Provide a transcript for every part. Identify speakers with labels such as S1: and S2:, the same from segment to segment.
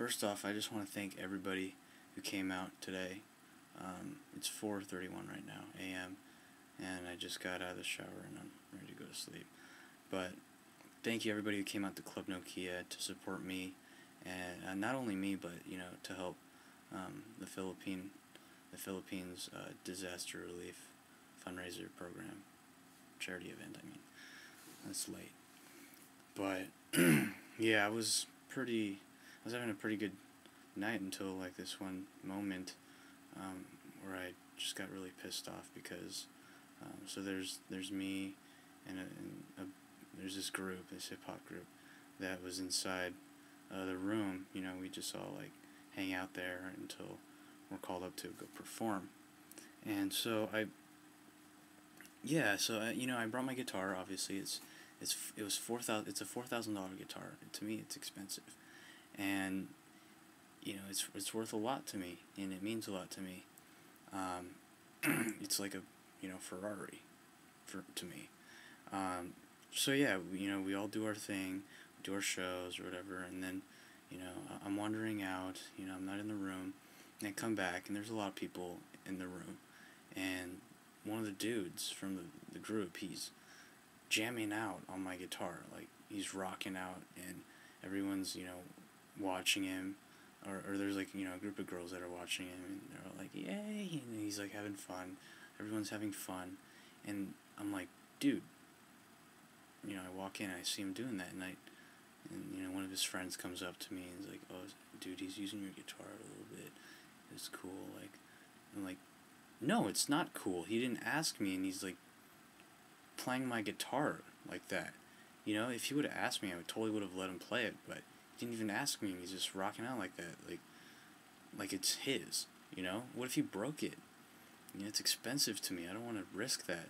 S1: First off, I just want to thank everybody who came out today. It's 4:31 right now, a.m., and I just got out of the shower and I'm ready to go to sleep. But thank you everybody who came out to Club Nokia to support me, and not only me, but to help the Philippines disaster relief fundraiser program, charity event. I mean, that's late, but yeah, I was having a pretty good night until like this one moment where I just got really pissed off because so there's me and there's this group, this hip hop group that was inside the room. We just all like hang out there until we're called up to go perform. And so I brought my guitar. Obviously, it's a $4,000 guitar. To me, it's expensive, and it's worth a lot to me, and it means a lot to me. It's like a Ferrari to me. So yeah, we all do our thing, do our shows or whatever, and then I'm wandering out. I'm not in the room, and I come back, and there's a lot of people in the room, and one of the dudes from the group, he's jamming out on my guitar, like he's rocking out, and everyone's watching him, or there's like a group of girls that are watching him, and they're all like, yay, and he's like having fun, everyone's having fun, and I'm like, dude, I walk in and I see him doing that, and one of his friends comes up to me and is like, oh dude, he's using your guitar a little bit, it's cool, like, I'm like, no, it's not cool, he didn't ask me, and he's like playing my guitar like that. If he would have asked me, I totally would have let him play it, but he didn't even ask me, and he's just rocking out like that, like it's his, What if he broke it? It's expensive to me, I don't want to risk that.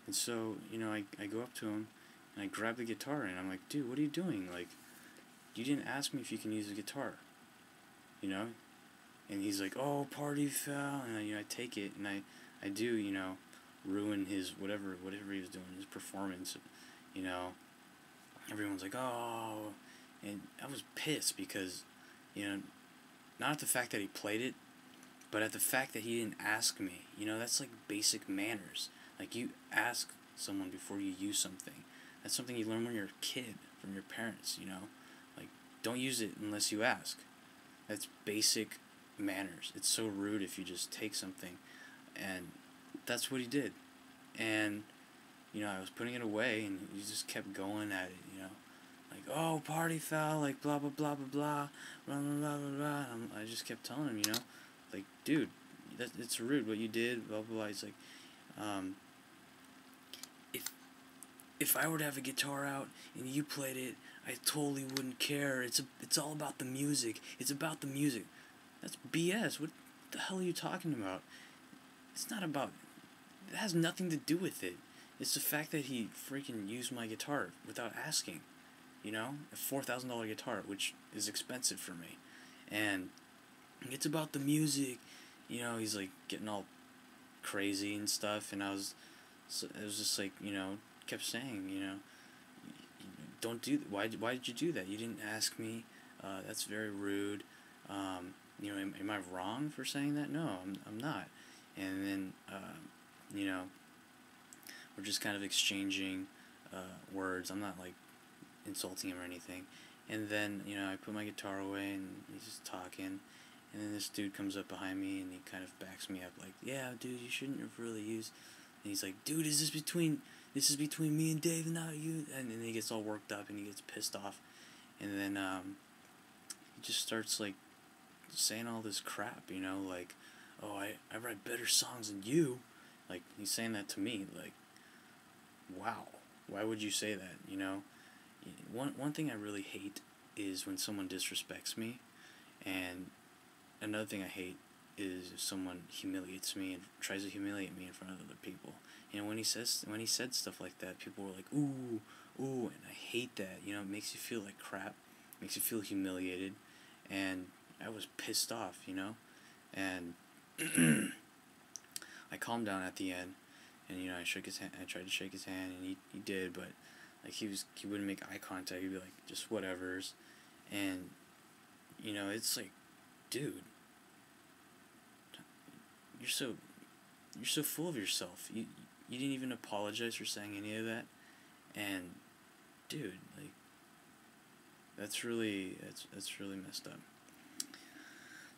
S1: And so, I go up to him, and I grab the guitar, and I'm like, dude, what are you doing? Like, you didn't ask me if you can use the guitar, And he's like, oh, party foul, and I take it, and I do, ruin his whatever he was doing, his performance, Everyone's like, oh, and I was pissed because, not at the fact that he played it, but at the fact that he didn't ask me. That's like basic manners. Like, you ask someone before you use something. That's something you learn when you're a kid from your parents, Like, don't use it unless you ask. That's basic manners. It's so rude if you just take something, and that's what he did. And I was putting it away, and he just kept going at it, like, oh, party foul, like blah blah blah blah blah, blah blah blah blah. And I just kept telling him, like, dude, it's rude what you did, blah blah blah. He's like, if I were to have a guitar out and you played it, I totally wouldn't care. It's all about the music. It's about the music. That's BS. What the hell are you talking about? It's not about... It has nothing to do with it. It's the fact that he freaking used my guitar without asking. A $4,000 guitar, which is expensive for me. And it's about the music. He's like getting all crazy and stuff. And it was just like, kept saying, don't do that. Why did you do that? You didn't ask me. That's very rude. Am I wrong for saying that? No, I'm not. And then, we're just kind of exchanging words. I'm not like insulting him or anything. And then, I put my guitar away, and he's just talking. And then this dude comes up behind me, and he kind of backs me up, like, yeah, dude, you shouldn't have really used. And he's like, dude, this is between me and Dave, and not you. And then he gets all worked up, and he gets pissed off. And then he just starts like saying all this crap, like, oh, I write better songs than you. Like, he's saying that to me, like, wow, why would you say that, One thing I really hate is when someone disrespects me, and another thing I hate is if someone humiliates me and tries to humiliate me in front of other people. When he said stuff like that, people were like, ooh, and I hate that, it makes you feel like crap, makes you feel humiliated, and I was pissed off, and I calmed down at the end, and I shook his hand. I tried to shake his hand, and he did, but like he wouldn't make eye contact. He'd be like, just whatever's, and you know, it's like, dude, you're so full of yourself. You didn't even apologize for saying any of that, and dude, like, that's really messed up.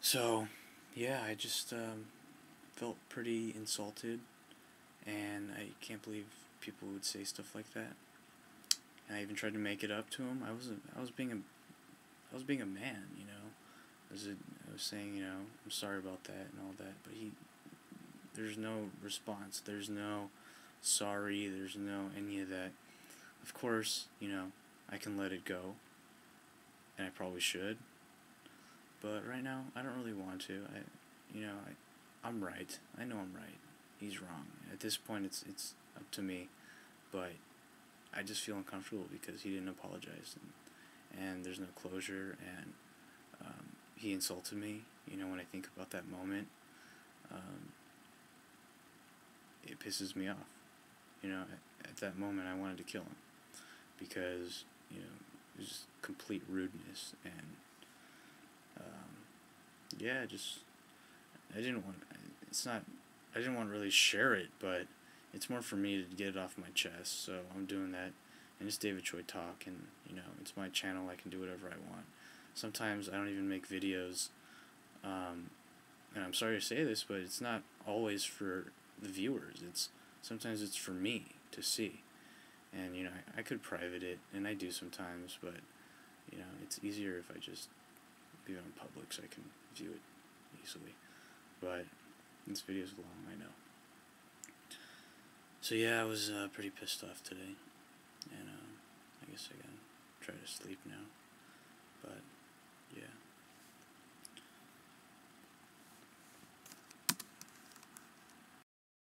S1: So, yeah, I just felt pretty insulted, and I can't believe people would say stuff like that. And I even tried to make it up to him. I was being a man, you know. I was saying, you know, I'm sorry about that and all that, but there's no response. There's no sorry. There's no any of that. Of course, you know, I can let it go, and I probably should. But right now, I don't really want to. I'm right. I know I'm right. He's wrong. At this point, it's up to me. But I just feel uncomfortable because he didn't apologize, and there's no closure, and he insulted me. You know, when I think about that moment, it pisses me off. You know, at that moment, I wanted to kill him because, you know, it was just complete rudeness, and yeah, just I didn't want. I didn't want to really share it, but it's more for me to get it off my chest. So I'm doing that, and it's David Choi Talk, and you know, it's my channel. I can do whatever I want. Sometimes I don't even make videos, and I'm sorry to say this, but it's not always for the viewers. Sometimes it's for me to see, and you know, I could private it, and I do sometimes, but you know, it's easier if I just leave it on public so I can view it easily. But this video's long, I know. So yeah, I was pretty pissed off today, and I guess I gotta try to sleep now. But